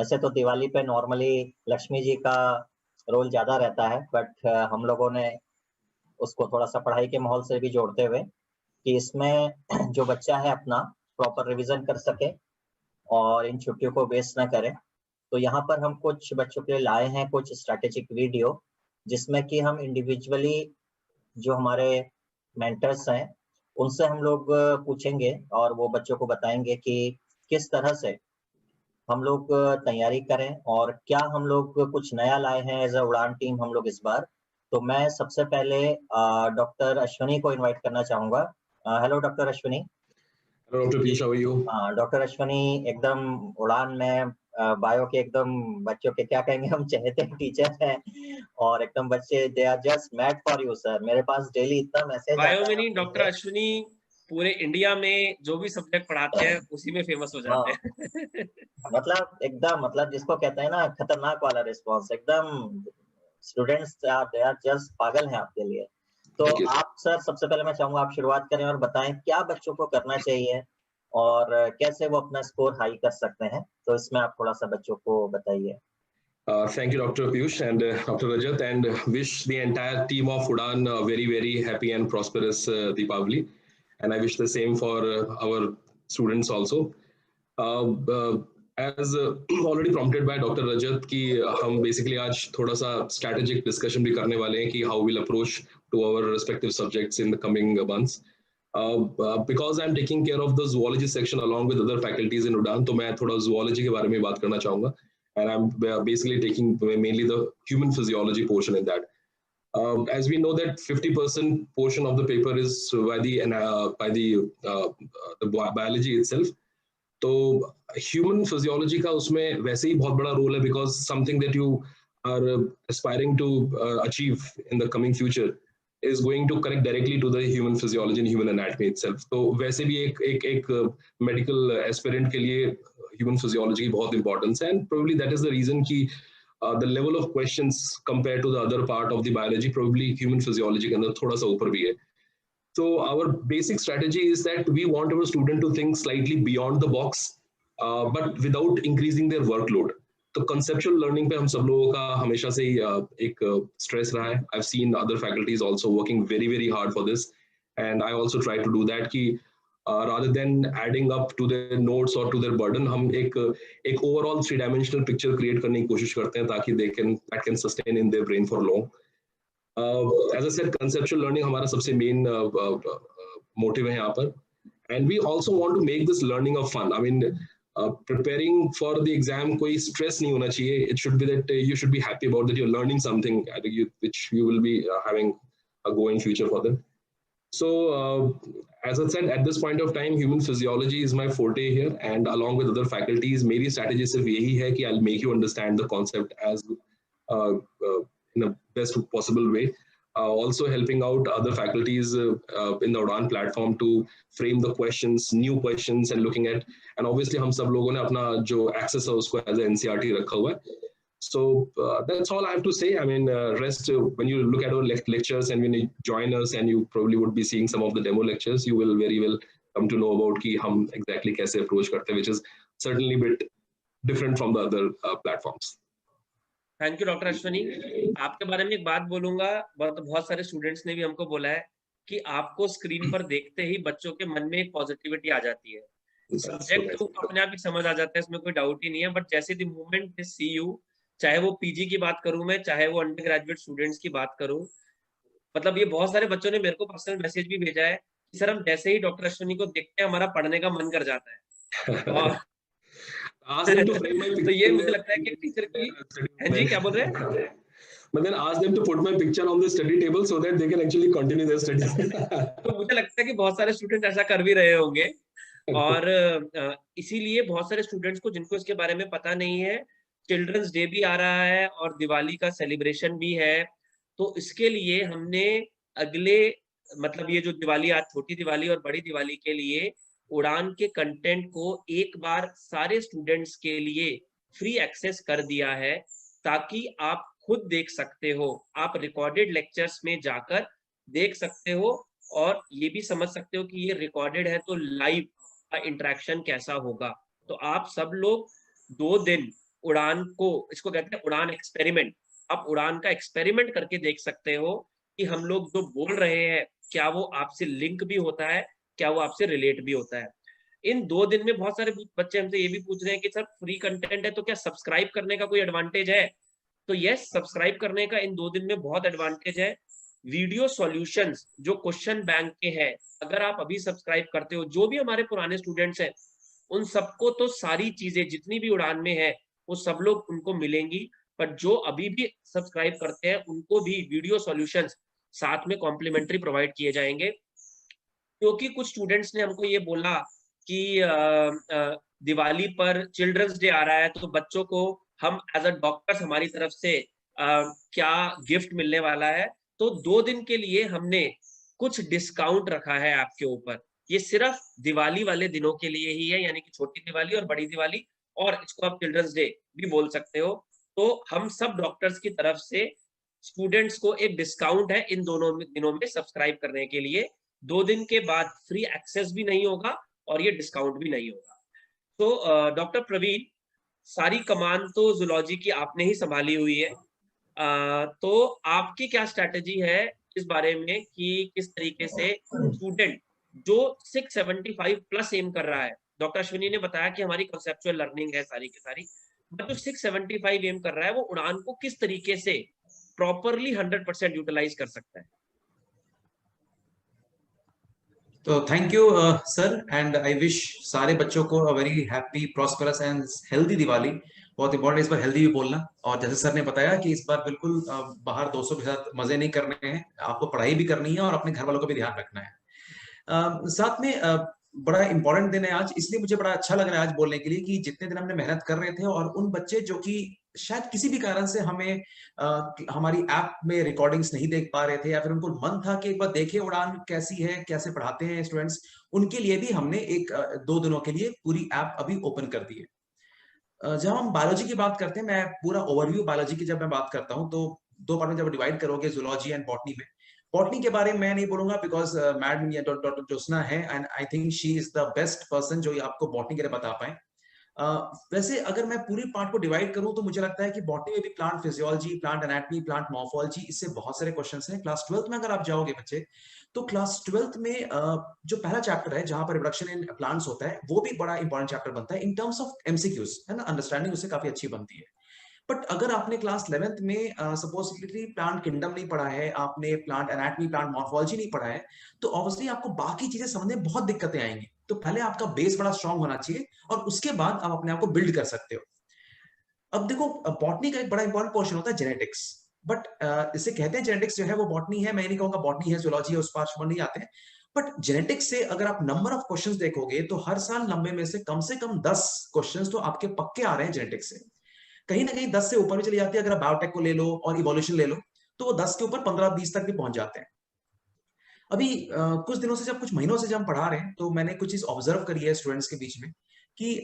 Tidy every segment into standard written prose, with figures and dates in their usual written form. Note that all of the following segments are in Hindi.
ऐसे तो दिवाली पे नॉर्मली लक्ष्मी जी का रोल ज़्यादा रहता है, बट हम लोगों ने उसको थोड़ा-सा पढ़ाई के माहौल से भी जोड़ते हुए कि इसमें जो बच्चा है अपना प्रॉपर रिवीजन कर सके और इन छुट्टियों को वेस्ट ना करे। तो यहाँ पर हम कुछ बच्चों के लिए लाए हैं कुछ स्ट्रैटेजिक वीडियो, जिसमें कि हम इंडिविजुअली जो हमारे मेंटर्स हैं, उनसे हम लोग पूछेंगे और वो बच्चों को बताएँगे कि किस तरह से हम लोग तैयारी करें और क्या हम लोग कुछ नया लाए हैं एज़ अ उड़ान टीम हम लोग इस बार। तो मैं सबसे पहले डॉक्टर अश्विनी को इनवाइट करना चाहूँगा। Hello doctor Ashwini. Hello, Dr. Piyush, how are you? Doctor Ashwini एकदम उड़ान में बायो के एकदम बच्चों के क्या कहेंगे हम चहेते टीचर हैं और एकदम बच्चे they are just mad for you sir. मेरे पास डेली इतना मैसेज आता है बायो में नहीं, डॉक्टर अश्विनी पूरे इंडिया में जो भी सब्जेक्ट पढ़ाते हैं उसी में फेमस हो जाते हैं। मतलब एकदम मतलब जिसको कहते हैं ना खतरनाक वाला रिस्पॉन्स, एकदम स्टूडेंट्स दे आर जस्ट पागल हैं आपके लिए। तो आप सर सबसे पहले मैं चाहूंगा आप शुरुआत करें और बताएं क्या बच्चों को करना चाहिए और कैसे वो अपना स्कोर हाई कर सकते हैं। तो इसमें आप थोड़ा सा बच्चों को बताइए। Thank you, Dr. Piyush and Dr. Rajat, and wish the entire team of Udan very, very happy and prosperous Deepavali. And I wish the same for our students also. As already prompted by Dr. Rajat, कि हम basically आज थोड़ा सा strategic discussion भी करने वाले हैं कि how we'll approach to our respective subjects in the coming months. Because I'm taking care of the zoology section along with other faculties in Udan, तो मैं थोड़ा zoology के बारे में बात करना चाहूँगा. And I'm basically taking mainly the human physiology portion in that. As we know that 50% portion of the paper is by the biology itself. तो human physiology का उसमें वैसे ही बहुत बड़ा role है because something that you are aspiring to achieve in the coming future is going to connect directly to the human physiology and human anatomy itself. तो वैसे भी एक medical aspirant के लिए human physiology की बहुत importance है, and probably that is the reason कि the level of questions compared to the other part of the biology probably human physiology के अंदर थोड़ा सा ऊपर भी है. So our basic strategy is that we want our student to think slightly beyond the box, but without increasing their workload. तो conceptual learning पे हम सब लोगों का हमेशा से ही एक stress रहा है. I've seen other faculties also working very, very hard for this, and I also try to do that कि rather than adding up to their notes or to their burden, हम एक overall three-dimensional picture create करने की कोशिश करते हैं ताकि that can sustain in their brain for long. As I said, conceptual learning हमारा सबसे main motive है यहाँ पर, and we also want to make this learning of fun. I mean, preparing for the exam कोई stress नहीं होना चाहिए. It should be that you should be happy about that you're learning something which you will be having a go in future for them. So, as I said, at this point of time, human physiology is my forte here, and along with other faculties, मेरी strategy सिर्फ यही है कि I'll make you understand the concept as in a best possible way. Also helping out other faculties in the Udan platform to frame the questions, new questions, and looking at, and obviously हम सब लोगों ने अपना जो access है उसको as a NCERT रखा हुआ है. So that's all I have to say. I mean, rest when you look at our lectures and when you join us, and you probably would be seeing some of the demo lectures, you will very well come to know about कि हम exactly कैसे approach करते हैं, which is certainly a bit different from the other platforms. Thank you doctor Ashwini. आपके बारे में एक बात बोलूंगा, बहुत सारे स्टूडेंट्स ने भी हमको बोला है कि आपको स्क्रीन पर देखते ही बच्चों के मन में एक पॉजिटिविटी आ जाती है. सब्जेक्ट तो अपने आप ही समझ आ जाता है, इसमें कोई डाउट ही नहीं है, बट जैसे the moment they see you, चाहे वो पीजी की बात करूं मैं, चाहे वो अंडर ग्रेजुएट स्टूडेंट्स की बात करूं, मतलब ये बहुत सारे बच्चों ने मेरे को पर्सनल मैसेज भी भेजा है कि सर हम जैसे ही डॉक्टर अश्विनी को देखते हैं हमारा पढ़ने का मन कर जाता है. और तो ये मुझे लगता है कि टीचर की जी क्या बोल रहे हैं, but then ask them to put my picture on the study table so that they can actually continue their studies. तो मुझे लगता है कि बहुत सारे स्टूडेंट ऐसा कर भी रहे होंगे, और इसीलिए बहुत सारे स्टूडेंट्स को जिनको इसके बारे में पता नहीं है, चिल्ड्रंस डे भी आ रहा है और दिवाली का सेलिब्रेशन भी है. तो इसके लिए हमने अगले मतलब ये जो दिवाली, आज छोटी दिवाली और बड़ी दिवाली के लिए उड़ान के कंटेंट को एक बार सारे स्टूडेंट्स के लिए फ्री एक्सेस कर दिया है, ताकि आप खुद देख सकते हो, आप रिकॉर्डेड लेक्चर्स में जाकर देख सकते हो और ये भी समझ सकते हो कि ये रिकॉर्डेड है तो लाइव का इंटरेक्शन कैसा होगा. तो आप सब लोग 2 दिन उड़ान को, इसको कहते हैं उड़ान एक्सपेरिमेंट, आप उड़ान का एक्सपेरिमेंट करके देख सकते हो कि हम लोग जो बोल रहे हैं क्या वो आपसे लिंक भी होता है, क्या वो आपसे रिलेट भी होता है। इन 2 दिन में बहुत सारे बच्चे हमसे ये भी पूछ रहे हैं कि सर फ्री कंटेंट है तो क्या सब्सक्राइब करने का कोई एडवांटेज है? तो यस, सब्सक्राइब करने का इन 2 दिन में बहुत एडवांटेज है। वीडियो सॉल्यूशंस जो क्वेश्चन बैंक के हैं, अगर आप अभी सब्सक्राइब करते हो, जो भी हमारे पुराने स्टूडेंट्स हैं, उन सबको तो सारी चीजें जितनी भी उड़ान में है वो सब लोग उनको मिलेंगी, पर जो अभी भी सब्सक्राइब करते हैं उनको भी वीडियो सॉल्यूशंस साथ में कॉम्प्लीमेंट्री प्रोवाइड किए जाएंगे। क्योंकि कुछ स्टूडेंट्स ने हमको ये बोला कि दिवाली पर चिल्ड्रंस डे आ रहा है तो बच्चों को हम एज अ डॉक्टर्स हमारी तरफ से क्या गिफ्ट मिलने वाला है। तो 2 दिन के लिए हमने कुछ डिस्काउंट रखा है आपके ऊपर। ये सिर्फ दिवाली वाले दिनों के लिए ही है, यानी कि छोटी दिवाली और बड़ी दिवाली, और इसको आप चिल्ड्रंस डे भी बोल सकते हो। तो हम सब डॉक्टर्स की तरफ से स्टूडेंट्स को एक डिस्काउंट है इन दोनों दिनों में सब्सक्राइब करने के लिए। 2 दिन के बाद फ्री एक्सेस भी नहीं होगा और ये डिस्काउंट भी नहीं होगा। तो डॉक्टर प्रवीण, सारी कमान तो जूलॉजी की आपने ही संभाली हुई है, तो आपकी क्या स्ट्रैटेजी है इस बारे में कि किस तरीके से स्टूडेंट जो 675 प्लस एम कर रहा है, डॉक्टर अश्विनी ने बताया कि हमारी कंसेप्चुअल लर्निंग है सारी की सारी, बट जो 675 एम कर रहा है वो उड़ान को किस तरीके से प्रॉपरली 100% यूटिलाइज कर सकता है? तो thank you sir, and I wish सारे बच्चों को a very happy prosperous and healthy Diwali. बहुत इंपॉर्टेंट इस बार हेल्दी भी बोलना, और जैसे सर ने बताया कि इस बार बिल्कुल बाहर दोस्तों के साथ मजे नहीं करने हैं, आपको पढ़ाई भी करनी है और अपने घर वालों का भी ध्यान रखना है। साथ में बड़ा इंपॉर्टेंट दिन है आज, इसलिए मुझे बड़ा अच्छा लग रहा है आज बोलने के लिए कि जितने दिन हमने मेहनत कर रहे थे और उन बच्चे जो कि शायद किसी भी कारण से हमें हमारी ऐप में रिकॉर्डिंग्स नहीं देख पा रहे थे, या फिर उनको मन था कि एक बार देखें उड़ान कैसी है, कैसे पढ़ाते हैं स्टूडेंट्स, उनके लिए भी हमने एक 2 दिनों के लिए पूरी ऐप अभी ओपन कर दी है। जब हम बायोलॉजी की बात करते हैं, मैं पूरा ओवरव्यू बायोलॉजी की जब मैं बात करता हूँ तो 2 पार्ट में जब डिवाइड करोगे, जूलॉजी एंड बॉटनी में। बॉटनी के बारे में मैं नहीं बोलूंगा बिकॉज मैडम या डॉक्टर ज्योत्सना है, and I think she is the best person जो आपको बॉटनी के बारे में बता पाए। वैसे अगर मैं पूरी पार्ट को डिवाइड करूं तो मुझे लगता है कि बॉटनी में भी plant physiology, plant anatomy, plant morphology, इससे बहुत सारे क्वेश्चंस हैं। क्लास 12th में अगर आप जाओगे बच्चे, तो क्लास 12th में जो पहला चैप्टर है जहां पर रिप्रोडक्शन इन प्लांट्स होता है, वो भी बड़ा इंपॉर्टेंट चैप्टर बनता है इन टर्म्स ऑफ एमसीक्यूज, है ना, अंडरस्टैंडिंग उससे काफी अच्छी बनती है। बट अगर आपने क्लास 11th में सपोजिटली प्लांट किंगडम नहीं पढ़ा है, आपने प्लांट एनाटॉमी, प्लांट मॉर्फोलॉजी नहीं पढ़ा है, तो ऑब्वियसली आपको बाकी चीजें समझने में बहुत दिक्कतें आएंगी। तो पहले आपका बेस बड़ा स्ट्रांग होना चाहिए और उसके बाद आप अपने आप को बिल्ड कर सकते हो। अब देखो, बॉटनी का एक बड़ा इंपॉर्टेंट पोर्शन होता है जेनेटिक्स, बट इसे कहते हैं जेनेटिक्स जो है वो बॉटनी है, मैं नहीं कहूंगा बॉटनी है, जूलॉजी है, उस पार्ट में नहीं आते हैं। बट जेनेटिक्स से अगर आप नंबर ऑफ क्वेश्चंस देखोगे तो हर साल 90 में से कम 10 क्वेश्चंस तो आपके पक्के आ रहे हैं जेनेटिक्स से। कहीं ना कहीं 10 से ऊपर भी चली जाती है। अगर आप बायोटेक को ले लो और इवोल्यूशन ले लो तो वो 10 के ऊपर 15-20 तक भी पहुंच जाते हैं। अभी कुछ दिनों से, जब कुछ महीनों से जब हम पढ़ा रहे हैं, तो मैंने कुछ चीज ऑब्जर्व करी है स्टूडेंट्स के बीच में कि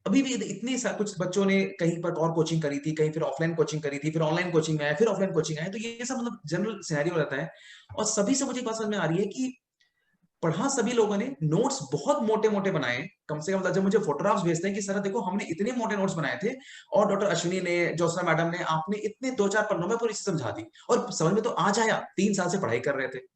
अभी भी इतने कुछ बच्चों ने कहीं पर और कोचिंग करी थी, कहीं फिर ऑफलाइन कोचिंग करी थी, फिर ऑनलाइन कोचिंग में आए, फिर ऑफलाइन कोचिंग आए, तो ये सब मतलब जनरल सिनेरियो रहता है। और सभी से मुझे बात समझ में आ रही है कि पढ़ा सभी लोगों ने, नोट्स बहुत मोटे मोटे बनाए, कम से कम जब मुझे फोटोग्राफ्स भेजते हैं कि सर देखो हमने इतने मोटे नोट्स बनाए थे, और डॉक्टर अश्विनी ने, ज्योत्सना मैडम ने, आपने इतने 2-4 पन्नों में पूरी समझा दी, और समझ में तो आ जाया, 3 साल से पढ़ाई कर रहे थे।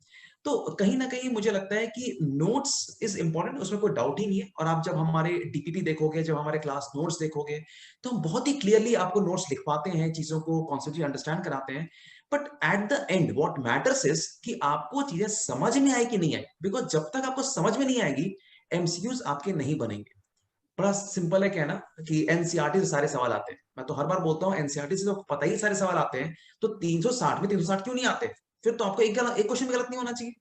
तो कहीं ना कहीं मुझे लगता है कि नोट्स इज इंपॉर्टेंट, उसमें कोई डाउट ही नहीं है। और आप जब हमारे डीपीपी देखोगे, जब हमारे क्लास नोट्स देखोगे, तो हम बहुत ही क्लियरली आपको नोट्स लिखवाते हैं, चीजों को कॉन्सेप्चुअली अंडरस्टैंड कराते हैं। But at the end what matters is कि आपको चीजें समझ में आई कि नहीं आई, बिकॉज जब तक आपको समझ में नहीं आएगी, एमसीक्यूज आपके नहीं बनेंगे। बड़ा सिंपल है कहना कि एनसीईआरटी से सारे सवाल आते हैं। मैं तो हर बार बोलता हूँ एनसीईआरटी से तो पता ही सारे सवाल आते हैं, तो 360 में 360 क्यों नहीं आते? फिर तो आपको एक क्वेश्चन भी गलत नहीं होना चाहिए।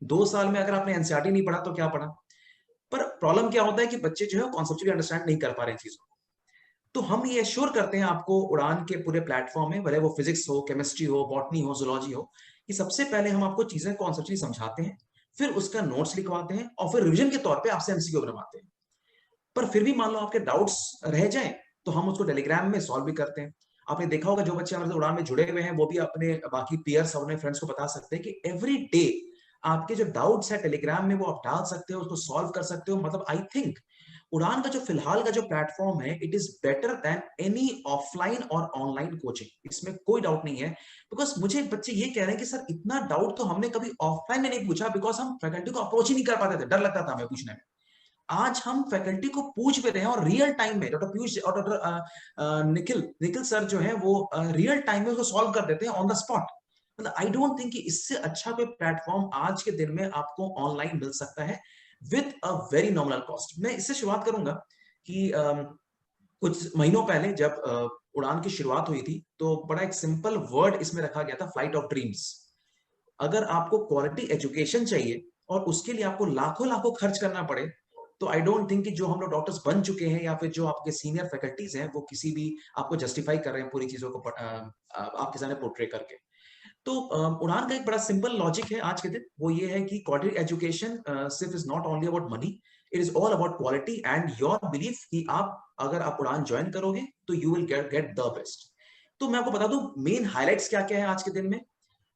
2 साल में अगर आपने एनसीईआरटी नहीं पढ़ा तो क्या पढ़ा? पर प्रॉब्लम क्या होता है कि बच्चे जो है कॉन्सेप्चुअली अंडरस्टैंड नहीं कर पा रहे हैं चीजों को। तो हम ये एश्योर करते हैं आपको उड़ान के पूरे प्लेटफॉर्म में, भले वो फिजिक्स हो, केमिस्ट्री हो, बॉटनी हो, जूलॉजी हो, कि सबसे पहले हम आपको चीजें कॉन्सेप्चुअली समझाते हैं, फिर उसका नोट्स लिखवाते हैं, और फिर रिवीजन के तौर पे आपसे एमसीक्यू बनवाते हैं। पर फिर भी मान लो आपके डाउट्स रह जाएं, तो हम उसको टेलीग्राम में सॉल्व भी करते हैं। आपने देखा होगा जो बच्चे हमारे उड़ान में जुड़े हुए हैं, वो भी अपने बाकी पीयर्स और अपने फ्रेंड्स को बता सकते हैं कि एवरी डे आपके जो डाउट्स है टेलीग्राम में, वो आप डाल सकते हो, उसको सॉल्व कर सकते हो। मतलब आई थिंक उड़ान का जो फिलहाल का जो प्लेटफॉर्म है, it is better than any offline और ऑनलाइन कोचिंग, इसमें कोई डाउट नहीं है। बिकॉज मुझे बच्चे ये कह रहे हैं कि सर इतना डाउट तो हमने कभी ऑफलाइन में नहीं पूछा, बिकॉज हम फैकल्टी को अप्रोच ही नहीं कर पाते थे, डर लगता था हमें पूछने में। आज हम फैकल्टी को पूछ भी रहे हैं और रियल टाइम में डॉक्टर पीयूष और डॉक्टर निखिल सर जो है वो रियल टाइम में उसको सॉल्व कर देते हैं ऑन द स्पॉट। मतलब आई डोंट थिंक कि इससे अच्छा कोई प्लेटफॉर्म आज के दिन में आपको ऑनलाइन मिल सकता है with a very nominal cost. मैं इससे शुरुआत करूंगा कि कुछ महीनों पहले जब उड़ान की शुरुआत हुई थी तो बड़ा एक सिंपल वर्ड इसमें रखा गया था, फ्लाइट ऑफ ड्रीम्स। अगर आपको क्वालिटी एजुकेशन चाहिए और उसके लिए आपको लाखों लाखों खर्च करना पड़े, तो आई डोंट थिंक कि जो हम लोग डॉक्टर्स बन चुके हैं या फिर जो आपके सीनियर फैकल्टीज हैं वो किसी भी आपको जस्टिफाई कर रहे हैं पूरी चीजों को आपके सामने पोर्ट्रे करके। तो उड़ान का एक बड़ा सिंपल लॉजिक है आज के दिन, वो ये है कि क्वालिटी एजुकेशन सिर्फ is not only about money, it is all about quality and your belief कि अगर आप उड़ान ज्वाइन करोगे तो you will get the best. तो मैं आपको बता दूं मेन हाइलाइट्स क्या क्या है आज के दिन में।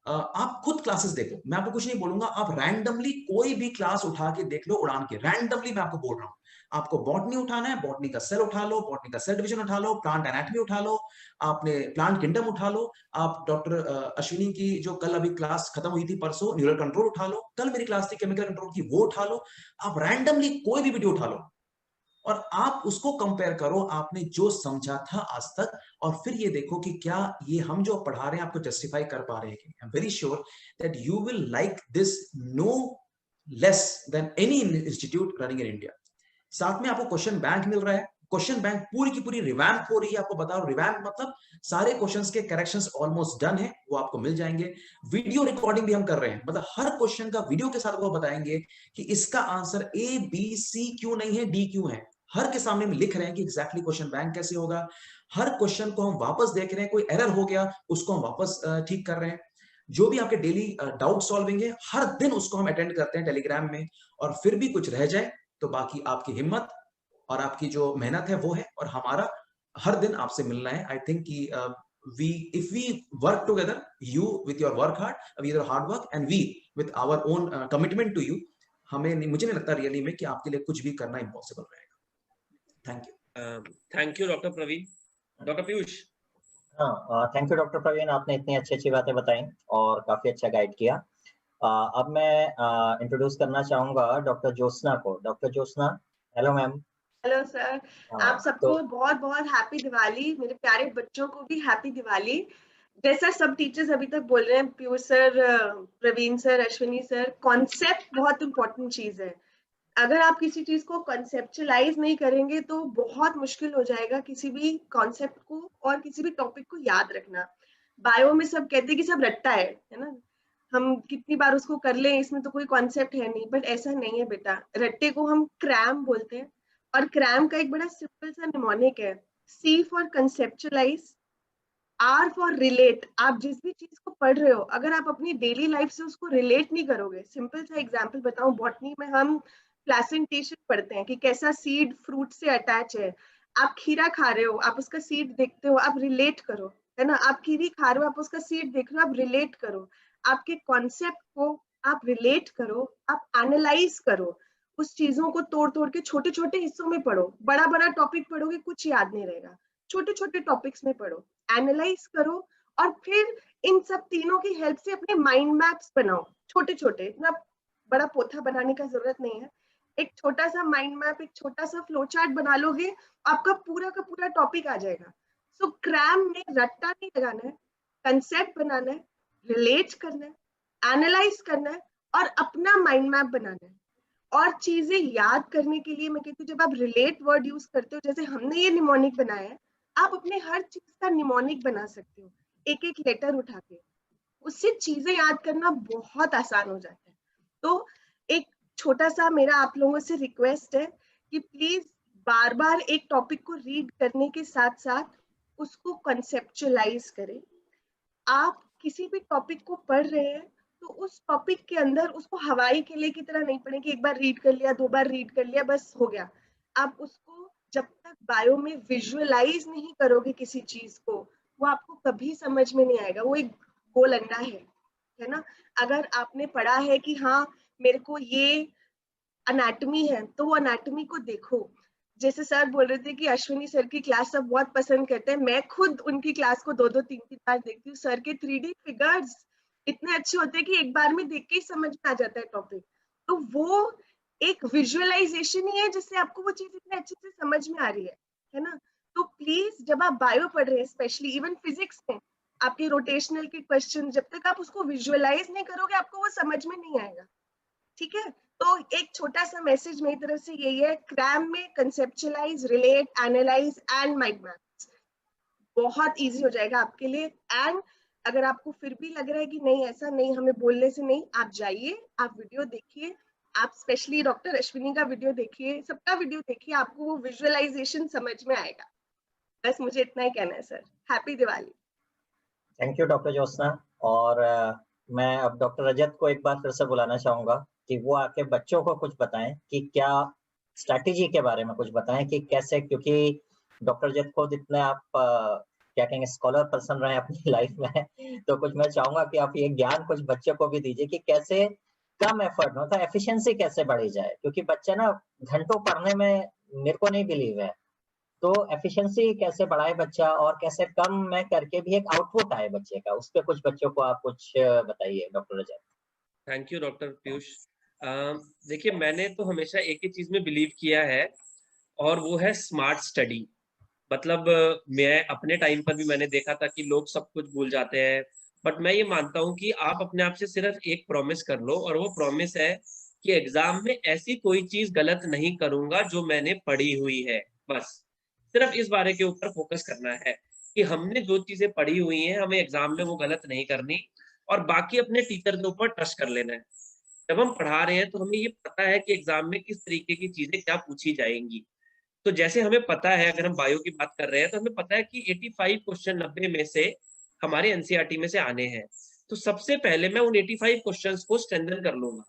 आप खुद क्लासेस देखो, मैं आपको कुछ नहीं बोलूंगा, आप रैंडमली कोई भी क्लास उठा के देख लो उड़ान की, रैंडमली मैं आपको बोल रहा हूँ। आपको बॉटनी उठाना है, बॉटनी का सेल उठा लो, बॉटनी का सेल डिवीजन उठा लो, प्लांट एनाटॉमी उठा लो, आपने प्लांट किंगडम उठा लो, आप डॉक्टर अश्विनी की जो कल अभी क्लास खत्म हुई थी परसों, न्यूरल कंट्रोल उठा लो, कल मेरी क्लास थी केमिकल कंट्रोल की, वो उठा लो। आप रैंडमली कोई भी वीडियो उठा लो और आप उसको कंपेयर करो आपने जो समझा था आज तक, और फिर ये देखो कि क्या ये हम जो पढ़ा रहे हैं आपको जस्टिफाई कर पा रहे हैं। I am very sure that you will like this no less than any institute running in India. साथ में आपको क्वेश्चन बैंक मिल रहा है, क्वेश्चन बैंक पूरी की पूरी रिवैम्प हो रही है। आपको बता रहा हूं रिवैम्प मतलब सारे क्वेश्चंस के करेक्शंस ऑलमोस्ट डन है, वो आपको मिल जाएंगे। वीडियो रिकॉर्डिंग भी हम कर रहे हैं, मतलब हर क्वेश्चन का वीडियो के साथ वो बताएंगे कि इसका आंसर ए बी सी क्यों नहीं है, डी क्यों है। हर के सामने में लिख रहे हैं कि एग्जैक्टली क्वेश्चन बैंक कैसे होगा। हर क्वेश्चन को हम वापस देख रहे हैं, कोई एरर हो गया उसको हम वापस ठीक कर रहे हैं। जो भी आपके डेली डाउट सॉल्विंग है हर दिन उसको हम अटेंड करते हैं टेलीग्राम में। और फिर भी कुछ रह जाए तो बाकी आपकी हिम्मत और आपकी जो मेहनत है वो है, और हमारा हर दिन आपसे मिलना है। आई थिंक कि if we work together, you with your work hard, with your hard work, and we with our own commitment to you, मुझे नहीं लगता रियली में कि आपके लिए कुछ भी करना इम्पॉसिबल रहेगा। Thank you. Thank you doctor Praveen. Doctor Piyush. हाँ, थैंक यू डॉक्टर प्रवीण, आपने इतनी अच्छी बातें बताई और काफी अच्छा गाइड किया। अब मैं इंट्रोड्यूस करना चाहूंगा डॉक्टर ज्योत्सना को। Doctor Jyotsna, hello ma'am. Hello sir, आप सबको बहुत बहुत हैप्पी दिवाली। मेरे प्यारे बच्चों को भी हैप्पी दिवाली। जैसा सब टीचर्स अभी तक बोल रहे हैं, Piyush sir, Praveen sir, Ashwini sir, concept बहुत इंपॉर्टेंट चीज है। अगर आप किसी चीज को कॉन्सेप्चुलाइज नहीं करेंगे तो बहुत मुश्किल हो जाएगा किसी भी कॉन्सेप्ट को और किसी भी टॉपिक को याद रखना। बायो में सब कहते हैं कि सब रट्टा है ना, हम कितनी बार उसको कर लें, इसमें तो कोई कॉन्सेप्ट है नहीं। बट ऐसा नहीं है बेटा, रट्टे को हम क्रैम बोलते हैं और क्रैम का एक बड़ा सिंपल सा निमोनिक है, C for conceptualise, R for relate. आप जिस भी चीज को पढ़ रहे हो अगर आप अपनी डेली लाइफ से उसको रिलेट नहीं करोगे, सिंपल सा एग्जांपल बताऊं, बॉटनी में हम प्लेसेंटेशन पढ़ते हैं कि कैसा सीड फ्रूट से अटैच है। आप खीरा खा रहे हो, आप उसका सीड देखते हो, आप रिलेट करो, है ना। आप कीवी खा रहे हो, आप उसका सीड देख रहे हो, आप रिलेट करो। आपके कॉन्सेप्ट को आप रिलेट करो, आप एनालाइज करो, उस चीजों को तोड़ तोड़ के छोटे छोटे हिस्सों में पढ़ो। बड़ा बड़ा टॉपिक पढ़ोगे कुछ याद नहीं रहेगा, छोटे छोटे टॉपिक्स में पढ़ो, एनालाइज करो, और फिर इन सब तीनों की हेल्प से अपने माइंड मैप्स बनाओ छोटे छोटे। इतना बड़ा पोथा बनाने का जरूरत नहीं है, एक छोटा सा माइंड मैप, एक छोटा सा फ्लो चार्ट बना लोगे, आपका पूरा का पूरा टॉपिक आ जाएगा। सो क्रैम में रट्टा नहीं लगाना है, कंसेप्ट बनाना है, रिलेट करना है, एनालाइज करना है और अपना माइंड मैप बनाना है। और चीजें याद करने के लिए मैं कहती हूँ, जब आप रिलेट वर्ड यूज करते हो, जैसे हमने ये निमोनिक बनाया है, आप अपने हर चीज का निमोनिक बना सकते हो एक एक लेटर उठा के। उससे चीजें याद करना बहुत आसान हो जाता है। तो एक छोटा सा मेरा आप लोगों से रिक्वेस्ट है कि प्लीज बार बार एक टॉपिक को रीड करने के साथ साथ उसको कंसेप्चुलाइज करें। आप किसी भी टॉपिक को पढ़ रहे हैं तो उस टॉपिक के अंदर उसको हवाई किले की तरह नहीं पढ़ें कि एक बार रीड कर लिया, दो बार रीड कर लिया, बस हो गया। आप उसको जब तक बायो में विजुअलाइज नहीं करोगे किसी चीज को, वो आपको कभी समझ में नहीं आएगा। वो एक गोल अंडा है ना। अगर आपने पढ़ा है कि हाँ मेरे को ये अनाटमी है, तो वो अनाटमी को देखो, जैसे सर बोल रहे थे कि अश्विनी सर की क्लास सब बहुत पसंद करते हैं, मैं खुद उनकी क्लास को 2-2 3-3 बार देखती हूँ। सर के 3D फिगर्स इतने अच्छे होते हैं कि एक बार में देख के ही समझ में आ जाता है टॉपिक। तो वो एक विजुअलाइजेशन ही है जिससे आपको वो चीज इतने अच्छे से समझ में आ रही है ना। तो प्लीज जब आप बायो पढ़ रहे हैं, स्पेशली इवन फिजिक्स में आपके रोटेशनल के क्वेश्चन, जब तक आप उसको विजुअलाइज नहीं करोगे आपको वो समझ में नहीं आएगा। ठीक है, तो एक छोटा सा मैसेज मेरी तरफ से यही है, क्रैम में conceptualise, relate, analyse and mind maps बहुत इजी हो जाएगा आपके लिए। एंड अगर आपको फिर भी लग रहा है कि नहीं ऐसा नहीं, हमें बोलने से नहीं, आप जाइए, आप वीडियो देखिए, आप स्पेशली डॉक्टर अश्विनी का वीडियो देखिए, सबका वीडियो देखिए, आपको वो विजुअलाइजेशन समझ में आएगा। बस मुझे इतना ही कहना है sir. Happy Diwali. Thank you doctor Jyotsna. और मैं अब डॉक्टर रजत को एक बार फिर से बुलाना चाहूंगा कि वो आके बच्चों को कुछ बताएं कि क्या स्ट्रैटेजी के बारे में कुछ बताएं कि कैसे, क्योंकि डॉक्टर रजत खुद इतने आप क्या कहेंगे स्कॉलर पर्सन रहे अपनी लाइफ में, तो कुछ मैं चाहूंगा कि आप ये ज्ञान कुछ बच्चों को भी दीजिए कि कैसे कम एफर्ट में, मतलब एफिशिएंसी कैसे बढ़ी जाए, क्योंकि बच्चे ना घंटों पढ़ने में मेरे को नहीं बिलीव है, तो एफिशिएंसी कैसे बढ़ाए बच्चा और कैसे कम में करके भी एक आउटपुट आए बच्चे का, उस पर कुछ बच्चों को आप कुछ बताइए doctor Rajat. Thank you doctor Piyush. देखिए मैंने तो हमेशा एक ही चीज में बिलीव किया है और वो है स्मार्ट स्टडी। मतलब मैं अपने टाइम पर भी मैंने देखा था कि लोग सब कुछ भूल जाते हैं, बट मैं ये मानता हूँ कि आप अपने आप से सिर्फ एक प्रॉमिस कर लो और वो प्रॉमिस है कि एग्जाम में ऐसी कोई चीज गलत नहीं करूंगा जो मैंने पढ़ी हुई है। बस सिर्फ इस बारे के ऊपर फोकस करना है कि हमने जो चीजें पढ़ी हुई हैं हमें एग्जाम में वो गलत नहीं करनी, और बाकी अपने टीचर के ऊपर ट्रस्ट कर लेना है। जब हम पढ़ा रहे हैं तो हमें ये पता है कि एग्जाम में किस तरीके की चीजें क्या पूछी जाएंगी। तो जैसे हमें पता है, अगर हम बायो की बात कर रहे हैं तो हमें पता है कि 85 क्वेश्चन 90 में से हमारे एनसीईआरटी में से आने हैं। तो सबसे पहले मैं उन 85 क्वेश्चंस को स्ट्रेंथन कर लूंगा।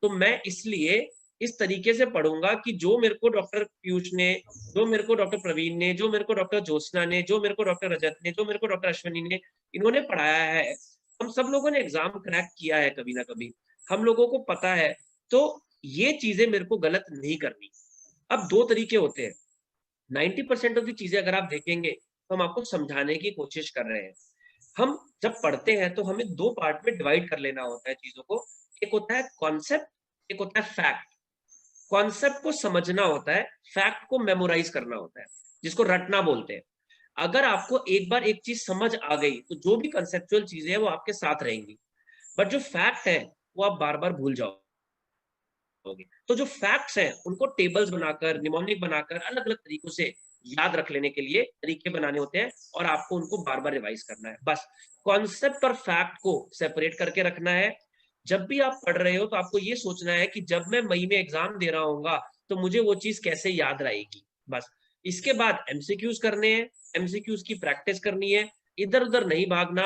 तो मैं इसलिए इस तरीके से पढ़ूंगा कि जो मेरे को डॉक्टर पीयूष ने, जो मेरे को डॉक्टर प्रवीण ने, जो मेरे को डॉक्टर ज्योत्सना ने, जो मेरे को डॉक्टर रजत ने, जो मेरे को डॉक्टर अश्विनी ने, इन्होंने पढ़ाया है, हम सब लोगों ने एग्जाम क्रैक किया है कभी ना कभी, हम लोगों को पता है। तो ये चीजें मेरे को गलत नहीं करनी। अब दो तरीके होते हैं, 90% ऑफ दी चीजें अगर आप देखेंगे तो हम आपको समझाने की कोशिश कर रहे हैं। हम जब पढ़ते हैं तो हमें दो पार्ट में डिवाइड कर लेना होता है चीजों को। एक होता है कॉन्सेप्ट, एक होता है फैक्ट। कॉन्सेप्ट को समझना होता है, फैक्ट को मेमोराइज करना होता है, जिसको रटना बोलते हैं। अगर आपको एक बार एक चीज समझ आ गई तो जो भी कंसेप्चुअल चीजें हैं वो आपके साथ रहेंगी, बट जो फैक्ट है वो आप बार बार भूल जाओगे। तो जो फैक्ट्स हैं उनको टेबल्स बनाकर, निमोनिक बनाकर, अलग अलग तरीकों से याद रख लेने के लिए तरीके बनाने होते हैं और आपको उनको बार बार रिवाइज करना है। बस कॉन्सेप्ट और फैक्ट को सेपरेट करके रखना है। जब भी आप पढ़ रहे हो तो आपको ये सोचना है कि जब मैं मई में एग्जाम दे रहा हूँ तो मुझे वो चीज कैसे याद रहेगी। बस इसके बाद एमसीक्यूज करने हैं, एमसीक्यूज की प्रैक्टिस करनी है, इधर उधर नहीं भागना।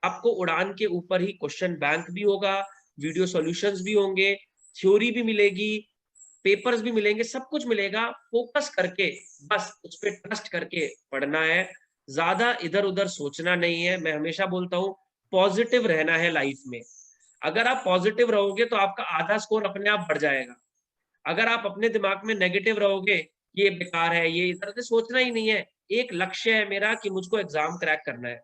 आपको उड़ान के ऊपर ही क्वेश्चन बैंक भी होगा, वीडियो सॉल्यूशंस भी होंगे, थ्योरी भी मिलेगी, पेपर्स भी मिलेंगे, सब कुछ मिलेगा। फोकस करके बस उस पर ट्रस्ट करके पढ़ना है, ज्यादा इधर उधर सोचना नहीं है। मैं हमेशा बोलता हूँ पॉजिटिव रहना है लाइफ में। अगर आप पॉजिटिव रहोगे तो आपका आधा स्कोर अपने आप बढ़ जाएगा। अगर आप अपने दिमाग में नेगेटिव रहोगे, ये बेकार है, ये इधर से सोचना ही नहीं है। एक लक्ष्य है मेरा कि मुझको एग्जाम क्रैक करना है।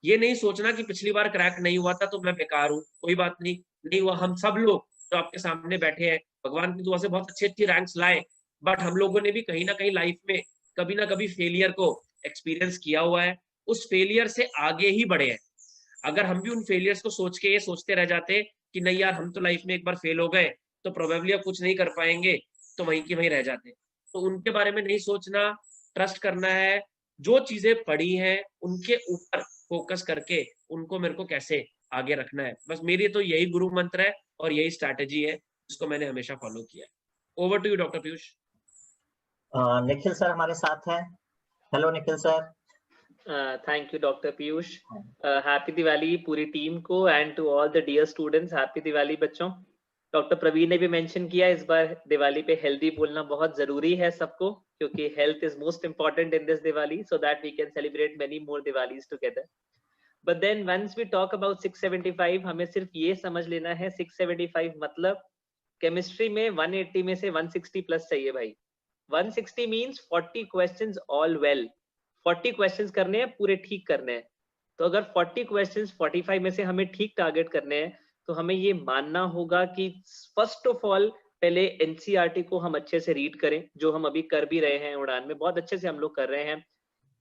ये नहीं सोचना कि पिछली बार क्रैक नहीं हुआ था तो मैं बेकार हूँ, कोई बात नहीं, नहीं हुआ। हम सब लोग जो आपके सामने बैठे हैं भगवान की दुआ से बहुत अच्छी अच्छी रैंक्स लाए, बट हम लोगों ने भी कहीं ना कहीं लाइफ में कभी ना कभी फेलियर को एक्सपीरियंस किया हुआ है, उस फेलियर से आगे ही बढ़े हैं। अगर हम भी उन फेलियर्स को सोच के ये सोचते रह जाते कि नहीं यार हम तो लाइफ में एक बार फेल हो गए तो प्रोबेबली अब कुछ नहीं कर पाएंगे, तो वहीं की वहीं रह जाते। तो उनके बारे में नहीं सोचना, ट्रस्ट करना है, जो चीजें पढ़ी हैं उनके ऊपर फोकस करके उनको मेरे को कैसे आगे रखना है। बस मेरी तो यही गुरु मंत्र है और यही स्ट्रैटेजी है जिसको मैंने हमेशा फॉलो किया है। Over to you doctor Piyush. Nikhil sir हमारे साथ हैं। Hello Nikhil sir. Thank you doctor Piyush. Happy Diwali पूरी टीम को and to all the dear students. Happy Diwali बच्चों। डॉक्टर प्रवीण ने भी मेंशन किया इस बार दिवाली पे हेल्दी बोलना बहुत जरूरी है सबको, क्योंकि health is most important in this Diwali so that we can celebrate many more Diwalis together. But then once we talk about 675, हमें सिर्फ ये समझ लेना है 675 मतलब केमिस्ट्री में 180 में से 160 प्लस चाहिए भाई। 160 means 40 questions all well, 40 questions करने हैं, पूरे ठीक करने हैं। तो अगर 40 क्वेश्चंस 45 में से हमें ठीक टारगेट करने हैं, तो हमें ये मानना होगा कि फर्स्ट ऑफ ऑल पहले एनसीईआरटी को हम अच्छे से रीड करें, जो हम अभी कर भी रहे हैं उड़ान में, बहुत अच्छे से हम लोग कर रहे हैं।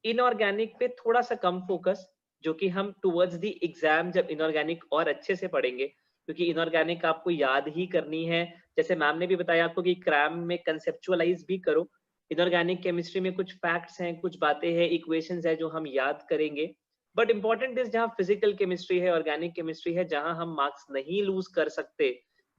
इनऑर्गेनिक पे थोड़ा सा कम फोकस, जो कि हम टुवर्ड्स द एग्जाम जब इनऑर्गेनिक और अच्छे से पढ़ेंगे, क्योंकि इनऑर्गेनिक आपको याद ही करनी है। जैसे मैम ने भी बताया आपको कि क्रैम में कंसेप्चुअलाइज भी करो, इनऑर्गेनिक केमिस्ट्री में कुछ फैक्ट्स हैं, कुछ बातें हैं, इक्वेशंस है जो हम याद करेंगे। बट इंपॉर्टेंट इज जहाँ फिजिकल केमिस्ट्री है, ऑर्गेनिक केमिस्ट्री है, जहां हम मार्क्स नहीं लूज कर सकते,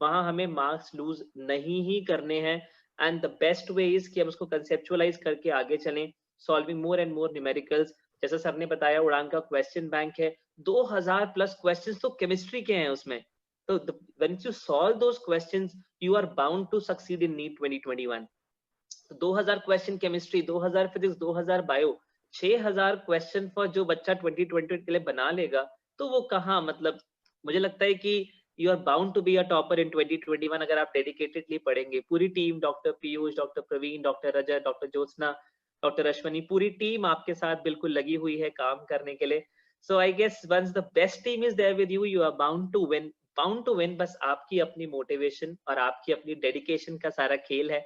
वहां हमें मार्क्स लूज नहीं ही करने हैं। And the best way is कि हम उसको कंसेप्चुअलाइज करके आगे चलें, solving more and more numericals. जैसा सर ने बताया उड़ान का क्वेश्चन बैंक है 2000 प्लस क्वेश्चंस तो केमिस्ट्री के हैं उसमें। तो when you solve those questions you are bound to succeed in NEET 2021। 2000 question chemistry, 2000 physics, 2000 bio, 6000 question for जो बच्चा 2020 के लिए बना लेगा, तो वो कहाँ, मतलब मुझे लगता है कि you are bound to be a topper in 2021 अगर आप डेडिकेटेडली पढ़ेंगे। पूरी team, doctor Piyush, doctor Praveen, doctor Rajat, doctor Jyotsna, doctor Ashwani, पूरी टीम आपके साथ बिल्कुल लगी हुई है काम करने के लिए। So I guess once the best team is there with you, you are bound to win, bound to win. बस आपकी अपनी मोटिवेशन और आपकी अपनी डेडिकेशन का सारा खेल है।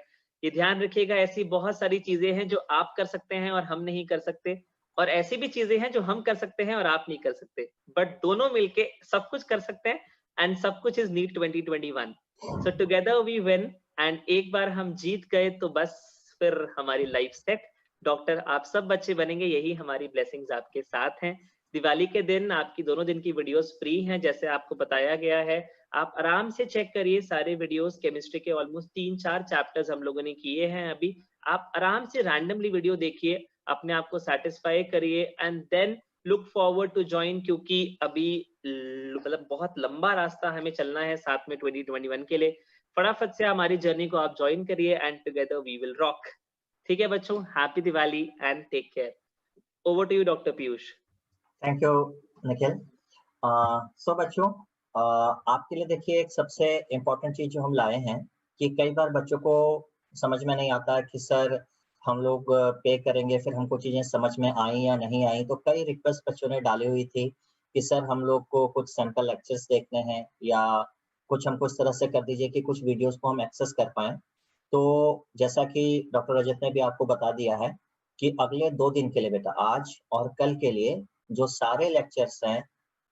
ये ध्यान रखिएगा, ऐसी बहुत सारी चीजें हैं जो आप कर सकते हैं और हम नहीं कर सकते, और ऐसी भी चीजें हैं जो हम कर सकते हैं और आप नहीं कर सकते, बट दोनों मिलके सब कुछ कर सकते हैं। एंड सब कुछ is NEET 2021। So together we win. And एक बार हम जीत गए तो बस फिर हमारी लाइफ सेट। डॉक्टर आप सब बच्चे बनेंगे, यही हमारी ब्लेसिंग्स आपके साथ हैं। दिवाली के दिन आपकी दोनों दिन की वीडियोस फ्री हैं, जैसे आपको बताया गया है। आप आराम से चेक करिए सारे वीडियोस, केमिस्ट्री के ऑलमोस्ट 3-4 चैप्टर्स हम लोगों ने किए हैं अभी। आप आराम से रैंडमली वीडियो देखिए, अपने आप को सेटिस्फाई करिए and then look forward to join, क्योंकि अभी मतलब बहुत लंबा रास्ता हमें चलना है साथ में 2021 के लिए। फटाफट से हमारी जर्नी को आप ज्वाइन करिए and together we will rock. ठीक है बच्चों, happy Diwali and take care. Over to you doctor Piyush. Thank you Nikhil. So बच्चों, आपके लिए देखिए एक सबसे इम्पोर्टेंट चीज जो हम लाए हैं कि कई बार बच्चों को समझ में नहीं आता कि सर हम लोग पे करेंगे फिर हमको चीजें समझ में आई या नहीं आई। तो कई रिक्वेस्ट बच्चों ने डाली हुई थी कि सर हम लोग को कुछ सैंपल लेक्चर्स देखने हैं या कुछ हमको इस तरह से कर दीजिए कि कुछ वीडियोस को हम एक्सेस कर पाएं। तो जैसा कि डॉक्टर रजत ने भी आपको बता दिया है कि अगले 2 दिन के लिए बेटा, आज और कल के लिए जो सारे लेक्चर्स हैं,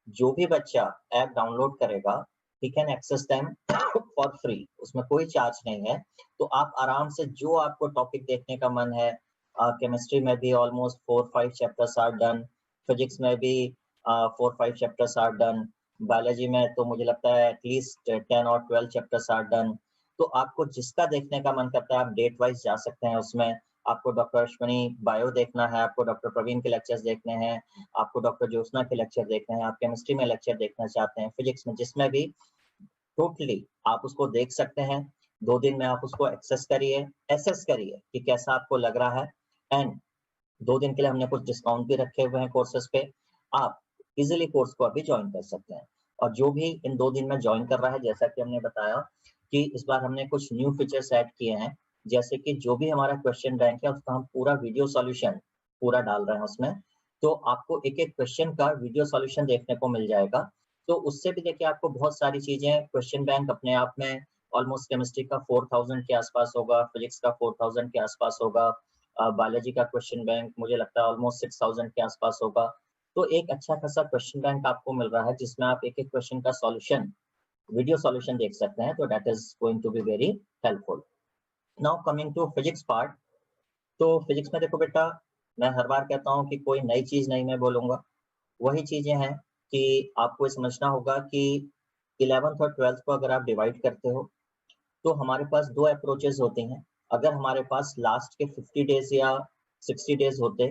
जो भी बच्चा ऐप डाउनलोड करेगा he can access them for free, उसमें कोई चार्ज नहीं है। तो आप आराम से जो आपको टॉपिक देखने का मन है, केमिस्ट्री में भी almost 4-5 chapters are done, physics में भी 4-5 चैप्टर्स आर डन, बायोलॉजी में तो मुझे लगता है एटलीस्ट 10 और 12 चैप्टर्स आर डन। तो आपको जिसका देखने का मन करता है आप डेट वाइज जा सकते हैं उसमें। आपको डॉक्टर अश्वनी बायो देखना है, आपको डॉक्टर प्रवीण के लेक्चर्स देखने हैं, आपको डॉक्टर ज्योत्सना के लेक्चर देखने हैं, आप केमिस्ट्री में लेक्चर देखना चाहते हैं, फिजिक्स में, जिसमें भी टोटली आप उसको देख सकते हैं। 2 दिन में आप उसको एक्सेस करिए, एसेस करिए कि कैसा आपको लग रहा है। एंड 2 दिन के लिए हमने कुछ डिस्काउंट भी रखे हुए हैं कोर्सेज पे, आप इजिली कोर्स को अभी ज्वाइन कर सकते हैं। और जो भी इन 2 दिन में ज्वाइन कर रहा है, जैसा कि हमने बताया कि इस बार हमने कुछ न्यू फीचर्स ऐड किए हैं, जैसे कि जो भी हमारा क्वेश्चन बैंक है उसका हम पूरा वीडियो सॉल्यूशन पूरा डाल रहे हैं उसमें। तो आपको एक एक क्वेश्चन का वीडियो सॉल्यूशन देखने को मिल जाएगा। तो उससे भी देखिए आपको बहुत सारी चीजें, क्वेश्चन बैंक अपने आप में ऑलमोस्ट केमिस्ट्री का 4000 के आसपास होगा, फिजिक्स का 4000 के आसपास होगा, बायोलॉजी का क्वेश्चन बैंक मुझे लगता है ऑलमोस्ट 6000 के आसपास होगा। तो एक अच्छा खासा क्वेश्चन बैंक आपको मिल रहा है जिसमें आप एक एक क्वेश्चन का सॉल्यूशन, वीडियो सॉल्यूशन देख सकते हैं। तो that is going to be very helpful. Now coming to physics part. तो फिजिक्स में देखो बेटा, मैं हर बार कहता हूँ कि कोई नई चीज नहीं मैं बोलूंगा, वही चीजें हैं कि आपको समझना होगा कि 11th और 12th को अगर आप डिवाइड करते हो तो हमारे पास 2 अप्रोचेस होती हैं। अगर हमारे पास लास्ट के 50 डेज या 60 डेज होते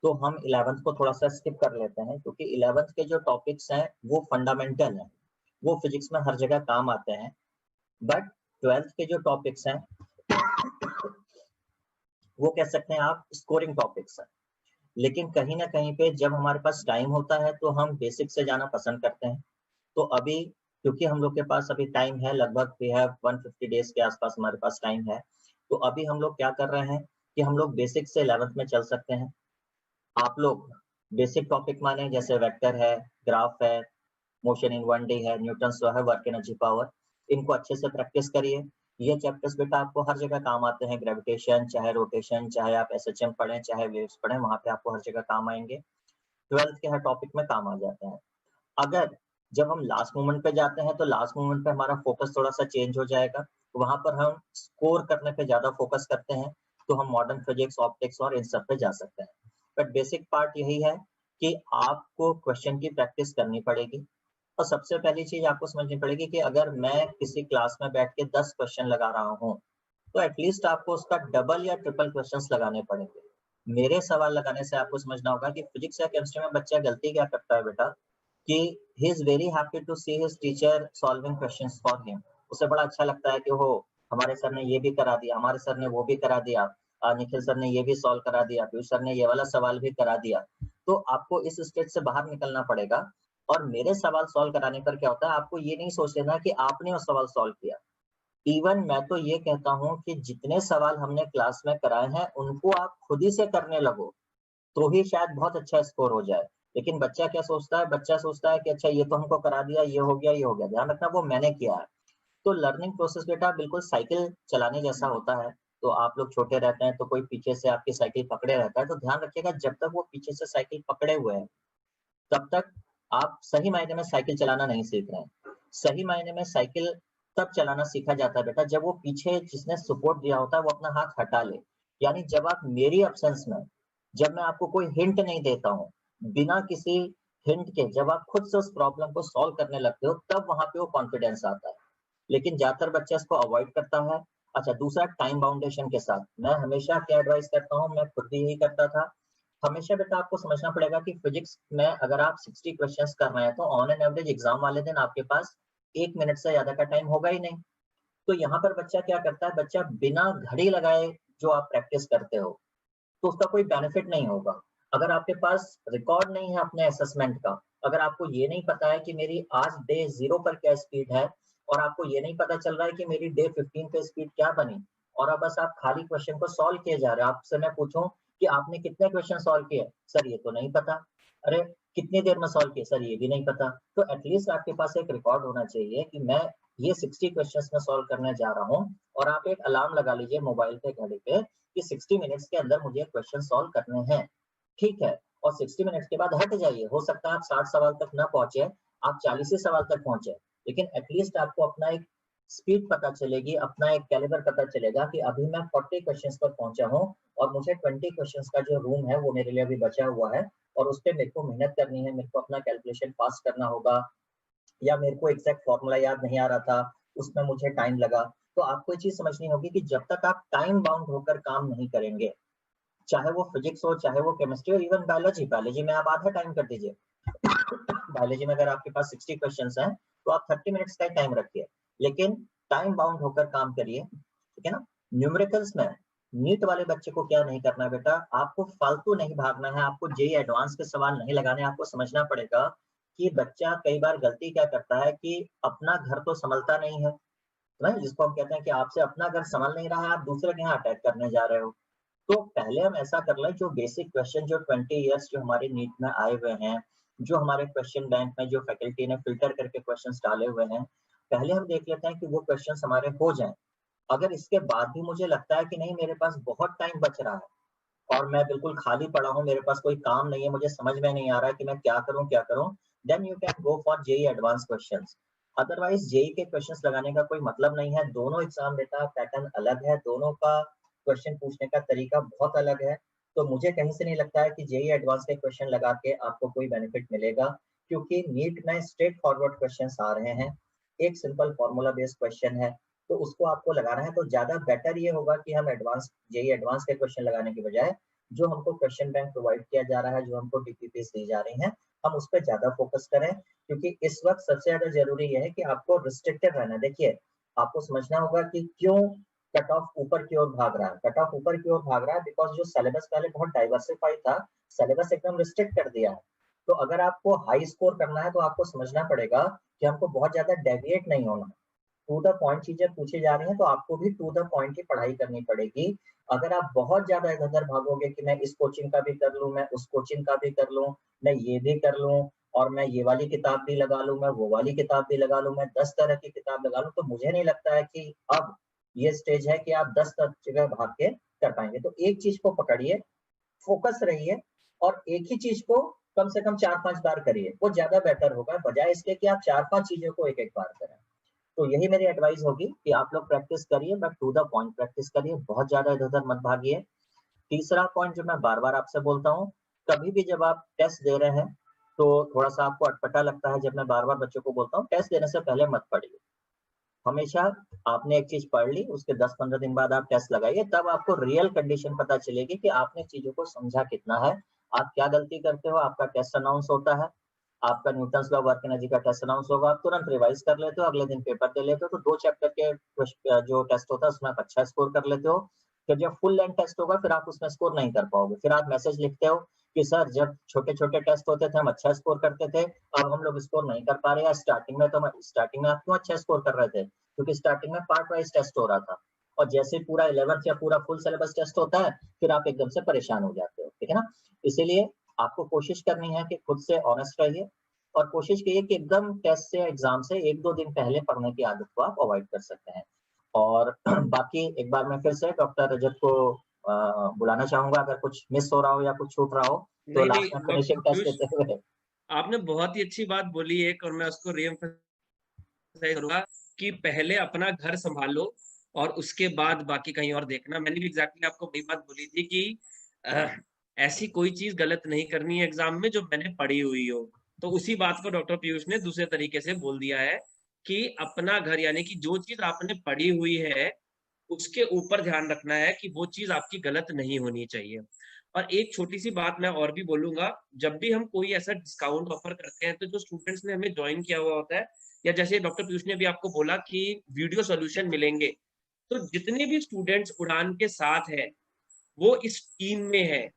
तो हम 11th को थोड़ा सा स्किप कर लेते हैं, क्योंकि 11th के जो टॉपिक्स हैं वो फंडामेंटल हैं, वो फिजिक्स में हर जगह काम आते हैं। बट 12th के जो टॉपिक्स हैं वो कह सकते हैं आप स्कोरिंग टॉपिक्स हैं। लेकिन कहीं ना कहीं पे जब हमारे पास टाइम होता है तो हम बेसिक से जाना पसंद करते हैं। तो अभी क्योंकि हम लोग के पास अभी टाइम है, लगभग वी हैव 150 डेज के आसपास हमारे पास टाइम है, तो अभी हम लोग क्या कर रहे हैं कि हम लोग बेसिक से 11th में चल सकते हैं। आप लोग बेसिक टॉपिक माने जैसे वेक्टर है, ग्राफ है, मोशन इन 1D है, न्यूटन लॉ है, वर्क एनर्जी पावर, इनको अच्छे से प्रैक्टिस करिए। ये चैप्टर्स बेटा आपको हर जगह काम आते हैं, ग्रेविटेशन, चाहे रोटेशन, चाहे आप SHM पढ़ें, चाहे वेव्स पढ़ें, वहां पे आपको हर जगह काम आएंगे। 12th के हर टॉपिक में काम आ जाते हैं। अगर जब हम लास्ट मोमेंट पे जाते हैं तो लास्ट मोमेंट पे हमारा फोकस थोड़ा सा चेंज हो जाएगा, वहां पर हम स्कोर करने पे ज्यादा फोकस करते हैं, तो हम मॉडर्न फिजिक्स, ऑप्टिक्स और इन सब पे जा सकते हैं। बट बेसिक पार्ट यही है कि आपको क्वेश्चन की प्रैक्टिस करनी पड़ेगी। और सबसे पहली चीज आपको समझनी पड़ेगी कि अगर मैं किसी क्लास में बैठ के 10 क्वेश्चन लगा रहा हूँ तो एटलीस्ट आपको उसका डबल या ट्रिपल क्वेश्चंस लगाने पड़ेंगे। मेरे सवाल लगाने से आपको समझना होगा कि फिजिक्स या केमिस्ट्री में बच्चा गलती क्या करता है बेटा, कि he is very happy to see his teacher solving questions for him। उसे बड़ा अच्छा लगता है कि हो हमारे सर ने ये भी करा दिया, हमारे सर ने वो भी करा दिया, निखिल सर ने ये भी सॉल्व करा दिया, पीयूष सर ने ये वाला सवाल भी करा दिया। तो आपको इस स्टेज से बाहर निकलना पड़ेगा। और मेरे सवाल सॉल्व कराने पर क्या होता है, आपको ये नहीं सोच लेना कि आपने वो सवाल सॉल्व किया। इवन मैं तो ये कहता हूँ कि जितने सवाल हमने क्लास में कराए हैं उनको आप खुद ही से करने लगो, तो ही शायद बहुत अच्छा स्कोर हो जाए। लेकिन बच्चा क्या सोचता है, बच्चा सोचता है कि अच्छा ये तो हमको करा दिया, ये हो गया, ये हो गया। ध्यान रखना वो मैंने किया है। तो लर्निंग प्रोसेस बेटा बिल्कुल साइकिल चलाने जैसा होता है। तो आप लोग छोटे रहते हैं तो कोई पीछे से आपकी साइकिल पकड़े रहता है, तो ध्यान रखिएगा जब तक वो पीछे से साइकिल पकड़े हुए हैं तब तक आप सही मायने में साइकिल चलाना नहीं सीख रहे हैं। सही मायने में साइकिल तब चलाना सीखा जाता है बेटा जब वो पीछे जिसने सपोर्ट दिया होता है वो अपना हाथ हटा ले। यानी जब आप मेरी एब्सेंस में, जब मैं आपको कोई हिंट नहीं देता हूँ, बिना किसी हिंट के जब आप खुद से उस प्रॉब्लम को सॉल्व करने लगते हो, तब वहां पे वो कॉन्फिडेंस आता है। लेकिन ज्यादातर बच्चा इसको अवॉइड करता है। अच्छा, दूसरा टाइम बाउंडेशन के साथ मैं हमेशा क्या एडवाइस करता हूँ, मैं खुद भी यही करता था। हमेशा बेटा आपको समझना पड़ेगा कि फिजिक्स में अगर आप 60 क्वेश्चंस कर रहे हैं तो ऑन एन एवरेज एग्जाम वाले दिन आपके पास 1 मिनट से ज्यादा का टाइम होगा ही नहीं। तो यहाँ पर बच्चा क्या करता है, बच्चा बिना घड़ी लगाए जो आप प्रैक्टिस करते हो तो उसका कोई बेनिफिट नहीं होगा। अगर आपके पास रिकॉर्ड नहीं है अपने असेसमेंट का, अगर आपको ये नहीं पता है कि मेरी आज डे 0 पर क्या स्पीड है, और आपको ये नहीं पता चल रहा है कि मेरी डे 15 पे स्पीड क्या बनी, और अब बस आप खाली क्वेश्चन को सॉल्व किए जा रहे हो, आपसे मैं पूछूं कि आपने कितने क्वेश्चन सॉल्व किए, सर ये तो नहीं पता। अरे कितनी देर में सॉल्व किए, सर ये भी नहीं पता। तो एटलीस्ट आपके पास एक रिकॉर्ड होना चाहिए कि मैं ये 60 क्वेश्चंस में सॉल्व करने जा रहा हूँ, और आप एक अलार्म लगा लीजिए मोबाइल पे, घड़ी पे, कि 60 मिनट्स के अंदर मुझे क्वेश्चन सॉल्व करने हैं। ठीक है, और 60 मिनट्स के बाद हट जाइए। हो सकता है आप 60 सवाल तक ना पहुंचे, आप 40 सवाल तक पहुंचे, लेकिन एटलीस्ट आपको अपना एक स्पीड पता चलेगी, अपना एक कैलिबर पता चलेगा कि अभी मैं 40 क्वेश्चंस पर पहुंचा हूं और मुझे 20 क्वेश्चंस का जो रूम है वो मेरे लिए अभी बचा हुआ है, और उस पर मेरे को मेहनत करनी है, मेरे को अपना कैलकुलेशन पास करना होगा, या मेरे को एग्जैक्ट फॉर्मूला याद नहीं आ रहा था, उसमें मुझे टाइम लगा। तो आपको ये चीज समझनी होगी कि जब तक आप टाइम बाउंड होकर काम नहीं करेंगे, चाहे वो फिजिक्स हो, चाहे वो केमिस्ट्री हो, इवन बायोलॉजी, बायोलॉजी में आप आधा टाइम कर दीजिए। बायोलॉजी में अगर आपके पास 60 क्वेश्चंस हैं तो आप 30 मिनट्स का टाइम रखिए, लेकिन टाइम बाउंड होकर काम करिए, ठीक है ना। न्यूमेरिकल्स में नीट वाले बच्चे को क्या नहीं करना है बेटा, आपको फालतू नहीं भागना है, आपको जेईई एडवांस के सवाल नहीं लगाने। आपको समझना पड़ेगा कि बच्चा कई बार गलती क्या करता है कि अपना घर तो संभलता नहीं है, जिसको हम कहते हैं कि आपसे अपना घर संभल नहीं रहा है, आप दूसरे के यहाँ अटैक करने जा रहे हो। तो पहले हम ऐसा कर लें, जो बेसिक क्वेश्चन जो 20 इयर्स जो हमारे नीट में आए हुए हैं, जो हमारे क्वेश्चन बैंक में जो फैकल्टी ने फिल्टर करके क्वेश्चंस डाले हुए हैं, पहले हम देख लेते हैं कि वो क्वेश्चंस हमारे हो जाएं। अगर इसके बाद भी मुझे लगता है कि नहीं मेरे पास बहुत टाइम बच रहा है और मैं बिल्कुल खाली पड़ा हूँ, मेरे पास कोई काम नहीं है, मुझे समझ में नहीं आ रहा है कि मैं क्या करूँ, then you can go for JEE advance questions. Otherwise JEE के क्वेश्चंस लगाने का कोई मतलब नहीं है। दोनों एग्जाम बेटा पैटर्न अलग है, दोनों का क्वेश्चन पूछने का तरीका बहुत अलग है। तो मुझे कहीं से नहीं लगता है कि जेईई एडवांस के क्वेश्चन लगा के आपको कोई बेनिफिट मिलेगा, क्योंकि नीट में स्ट्रेट फॉरवर्ड क्वेश्चंस आ रहे हैं, एक सिंपल फॉर्मूला बेस्ड क्वेश्चन है, तो उसको आपको लगाना है। तो ज्यादा बेटर ये होगा कि हम एडवांस जेईई एडवांस के क्वेश्चन लगाने की बजाय जो हमको क्वेश्चन बैंक प्रोवाइड किया जा रहा है, जो हमको डीपीपीस दी जा रही हैं, हम उस पर ज्यादा फोकस करें, क्योंकि इस वक्त सबसे ज्यादा जरूरी यह है कि आपको रिस्ट्रिक्टेड रहना है। देखिए, आपको समझना होगा कि क्यों कट ऑफ ऊपर की ओर भाग रहा है। कट ऑफ ऊपर की ओर भाग रहा है बिकॉज जो सिलेबस पहले बहुत डाइवर्सिफाइड था, सिलेबस एकदम रिस्ट्रिक्ट कर दिया है। तो अगर आपको हाई स्कोर करना है तो आपको समझना पड़ेगा कि हमको बहुत ज्यादा डेविएट नहीं होना, टू द पॉइंट चीजें पूछी जा रही हैं तो आपको भी टू द पॉइंट की पढ़ाई करनी पड़ेगी। अगर आप बहुत ज्यादा इधर भागोगे कि मैं इस कोचिंग का भी कर लूं, मैं उस कोचिंग का भी कर लूं, मैं ये भी कर लूं और मैं ये वाली किताब भी लगा लूं, मैं वो वाली किताब भी लगा लूं, मैं 10 तरह की किताब लगा लूं, तो मुझे नहीं लगता है कि अब ये स्टेज है कि आप 10 जगह भाग के कर पाएंगे। तो एक चीज को पकड़िए, फोकस रहिए और एक ही चीज को कम से कम 4-5 बार करिए, वो ज्यादा बेटर होगा बजाय इसके कि आप 4-5 चीजों को एक बार करें। तो यही मेरी एडवाइस होगी कि आप लोग प्रैक्टिस करिए, but to the point practice करिए, बहुत ज्यादा इधर मत भागिए। तीसरा पॉइंट जो मैं बार बार आपसे बोलता हूँ, कभी भी जब आप टेस्ट दे रहे हैं तो थोड़ा सा आपको अटपटा लगता है जब मैं बार बार बच्चों को बोलता हूँ टेस्ट देने से पहले मत पढ़िए। हमेशा आपने एक चीज पढ़ ली, उसके 10-15 दिन बाद आप टेस्ट लगाइए, तब आपको रियल कंडीशन पता चलेगी कि आपने चीजों को समझा कितना है। आप क्या गलती करते हो, आपका टेस्ट अनाउंस होता है, आपका न्यूटन्स लॉ वर्क एनर्जी का टेस्ट अनाउंस होगा, आप तुरंत रिवाइज कर लेते हो, अगले दिन पेपर दे लेते हो, तो 2 चैप्टर के जो टेस्ट होता है उसमें आप अच्छा स्कोर कर लेते हो। फिर जब फुल लेंथ टेस्ट होगा फिर आप उसमें स्कोर नहीं कर पाओगे, फिर आप मैसेज लिखते हो कि सर जब छोटे छोटे टेस्ट होते थे हम अच्छा स्कोर करते थे, अब हम लोग स्कोर नहीं कर पा रहे हैं। स्टार्टिंग में आप क्यों अच्छा स्कोर कर रहे थे, क्योंकि स्टार्टिंग में पार्ट वाइज टेस्ट हो रहा था, और जैसे पूरा 11th या पूरा फुल सिलेबस टेस्ट होता है फिर आप एकदम से परेशान हो जाते हो, ठीक है ना। इसीलिए आपको कोशिश करनी है कि खुद से ऑनेस्ट रहिए और कोशिश कीजिए कि एकदम टेस्ट से एग्जाम से 1-2 दिन पहले पढ़ने की आदत को आप अवॉइड कर सकते हैं। और बाकी एक बार मैं फिर से डॉक्टर रजत को बुलाना चाहूंगा, अगर कुछ मिस हो रहा हो या कुछ छूट रहा हो तो लास्ट में फिनिशिंग टच देते हुए। आपने बहुत ही अच्छी बात बोली एक, और मैं उसको रीएम्फसाइज करूंगा कि पहले अपना घर संभालो और उसके बाद बाकी कहीं और देखना। मैंने भी एग्जैक्टली आपको वही बात बोली थी कि ऐसी कोई चीज गलत नहीं करनी है एग्जाम में जो मैंने पढ़ी हुई हो। तो उसी बात को डॉक्टर पीयूष ने दूसरे तरीके से बोल दिया है कि अपना घर, यानी कि जो चीज आपने पढ़ी हुई है उसके ऊपर ध्यान रखना है कि वो चीज आपकी गलत नहीं होनी चाहिए। और एक छोटी सी बात मैं और भी बोलूंगा, जब भी हम कोई ऐसा डिस्काउंट ऑफर करते हैं तो जो स्टूडेंट्स ने हमें ज्वाइन किया हुआ होता है, या जैसे डॉक्टर पीयूष ने भी आपको बोला कि वीडियो सॉल्यूशन मिलेंगे, तो जितने भी स्टूडेंट्स उड़ान के साथ है वो इस टीम में है,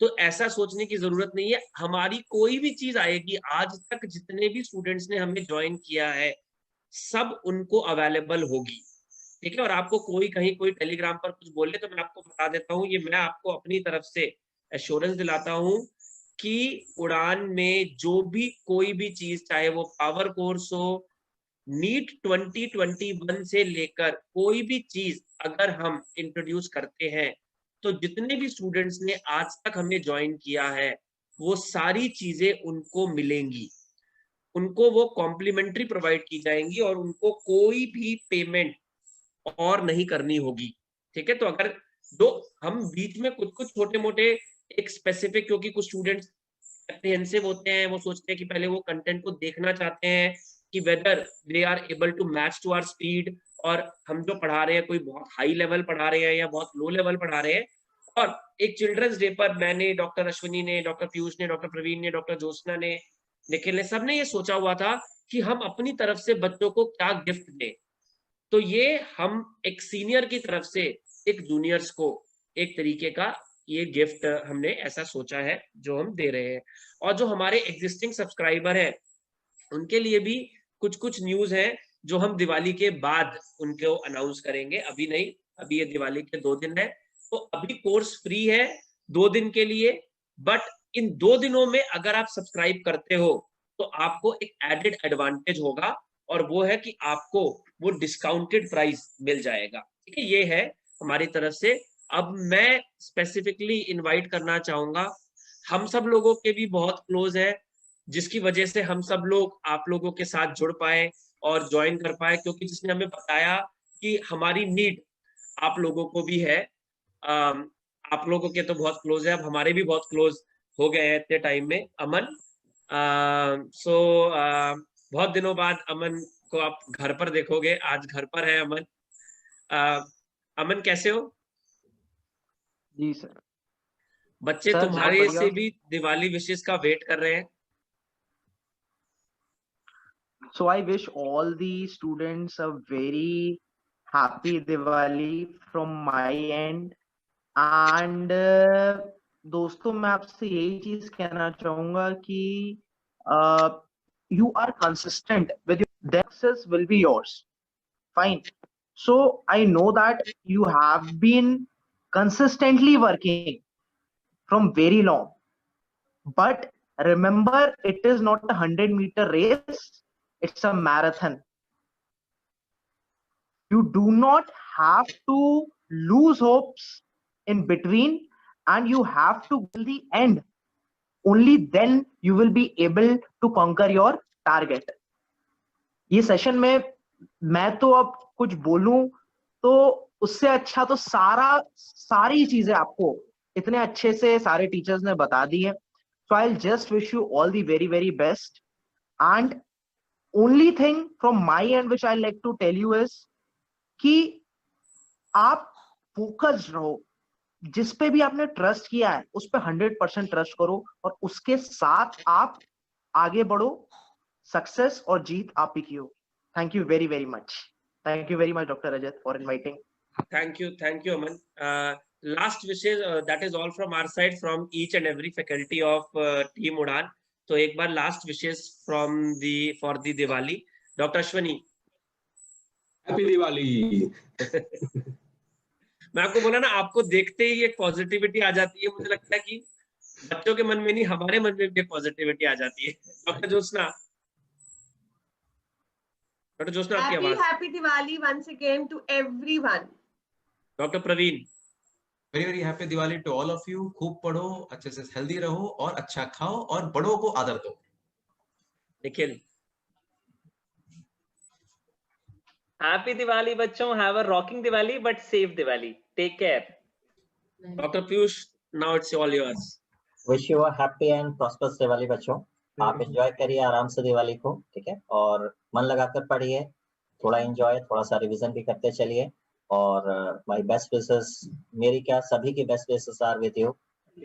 तो ऐसा सोचने की जरूरत नहीं है हमारी कोई भी चीज आएगी। आज तक जितने भी स्टूडेंट्स ने हमें ज्वाइन किया है सब उनको अवेलेबल होगी, ठीक है। और आपको कोई कहीं कोई टेलीग्राम पर कुछ बोले तो मैं आपको बता देता हूँ, ये मैं आपको अपनी तरफ से एश्योरेंस दिलाता हूँ कि उड़ान में जो भी कोई भी चीज, चाहे वो पावर कोर्स हो, नीट 2021 से लेकर कोई भी चीज अगर हम इंट्रोड्यूस करते हैं तो जितने भी स्टूडेंट्स ने आज तक हमें ज्वाइन किया है वो सारी चीजें उनको मिलेंगी, उनको वो कॉम्प्लीमेंट्री प्रोवाइड की जाएंगी और उनको कोई भी पेमेंट और नहीं करनी होगी, ठीक है। तो अगर दो हम बीच में कुछ कुछ छोटे मोटे एक स्पेसिफिक, क्योंकि कुछ स्टूडेंट्स एप्रीहेंसिव होते हैं, वो सोचते हैं कि पहले वो कंटेंट को देखना चाहते हैं कि whether they are able to match to our speed, और हम जो पढ़ा रहे हैं कोई बहुत हाई लेवल पढ़ा रहे हैं या बहुत लो लेवल पढ़ा रहे हैं। और एक चिल्ड्रंस डे पर मैंने, डॉक्टर अश्विनी ने, डॉक्टर पीयूष ने, डॉक्टर प्रवीण ने, डॉक्टर ज्योत्सना ने, निखिल ने, सबने ये सोचा हुआ था कि हम अपनी तरफ से बच्चों को क्या गिफ्ट दें। तो ये हम एक सीनियर की तरफ से एक जूनियर्स को एक तरीके का ये गिफ्ट हमने ऐसा सोचा है जो हम दे रहे हैं। और जो हमारे एग्जिस्टिंग सब्सक्राइबर हैं उनके लिए भी कुछ कुछ न्यूज है जो हम दिवाली के बाद उनको अनाउंस करेंगे, अभी नहीं। अभी ये दिवाली के 2 दिन है, तो अभी कोर्स फ्री है 2 दिन के लिए, बट इन 2 दिनों में अगर आप सब्सक्राइब करते हो तो आपको एक एडेड एडवांटेज होगा, और वो है कि आपको वो डिस्काउंटेड प्राइस मिल जाएगा, ठीक है। ये है हमारी तरफ से। अब मैं स्पेसिफिकली इनवाइट करना चाहूंगा, हम सब लोगों के भी बहुत क्लोज है, जिसकी वजह से हम सब लोग आप लोगों के साथ जुड़ पाए और ज्वाइन कर पाए, क्योंकि जिसने हमें बताया कि हमारी नीड आप लोगों को भी है। आप लोगों के तो बहुत क्लोज है, अब हमारे भी बहुत क्लोज हो गए हैं इतने टाइम में। अमन, बहुत दिनों बाद अमन को आप घर पर देखोगे, आज घर पर है अमन। अमन कैसे हो? जी सर। बच्चे सर, तुम्हारे से भी दिवाली विशेष का वेट कर रहे हैं। So I wish all the students a very happy Diwali from my end. And दोस्तों मैं आपसे यही चीज कहना चाहूंगा कि you are consistent with your success will be yours. fine. So I know that you have been consistently working from very long, but remember, it is not a 100-meter race, it's a marathon. You do not have to lose hopes in between, and you have to go till the end. Only then you will be able to conquer your target. ये सेशन में मैं तो अब कुछ बोलूं तो उससे अच्छा तो सारी चीजें आपको इतने अच्छे से सारे टीचर्स ने बता दी है. So I'll just wish you all the very, very best. And only thing from my end which I like to tell you is कि आप फोकस्ड रहो. जिस पे भी आपने ट्रस्ट किया है उस पे 100% ट्रस्ट करो और उसके साथ आप आगे बढ़ो. सक्सेस और जीत आप ही की हो. Thank you very very much. Thank you very much doctor Rajat for inviting. Thank you, Aman. Last wishes, that is all from our side, from each and every faculty of Team Udaan. तो एक बार last wishes for the Diwali. Dr. Ashwani. Happy Diwali. मैं आपको बोला ना, आपको देखते ही एक पॉजिटिविटी आ जाती है. मुझे लगता है कि बच्चों के मन में नहीं, हमारे मन में भी पॉजिटिविटी आ जाती है. डॉक्टर ज्योत्सना, आपकी आवाज. Happy Diwali once again to everyone. Doctor Praveen. Very very happy Diwali to all of you. खूब पढ़ो, अच्छे से हेल्दी रहो और अच्छा खाओ और बड़ों को आदर दो. निखिल. Happy Diwali बच्चों. Have a rocking Diwali but safe Diwali. Take care. Dr. Piyush, now it's all yours. Wish you a happy and prosperous Diwali बच्चों. आप एंजॉय करिए आराम से दिवाली को, ठीक है, और मन लगाकर पढ़िए, थोड़ा एंजॉय, थोड़ा सा रिवीजन भी करते चलिए. और माय बेस्ट विशेस, मेरी क्या सभी की best wishes are with you.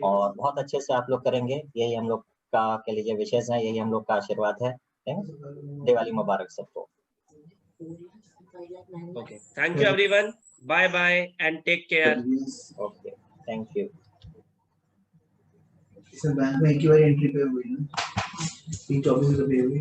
और बहुत अच्छे से आप लोग करेंगे, यही हम लोग का कह लीजिए विशेष है, यही हम लोग का आशीर्वाद है. दिवाली मुबारक सबको. Okay, thank you everyone. Bye bye and take care. Okay, thank you. Sir bank में एक ही बार एंट्री पे हुई ना, 24 रुपए हुई.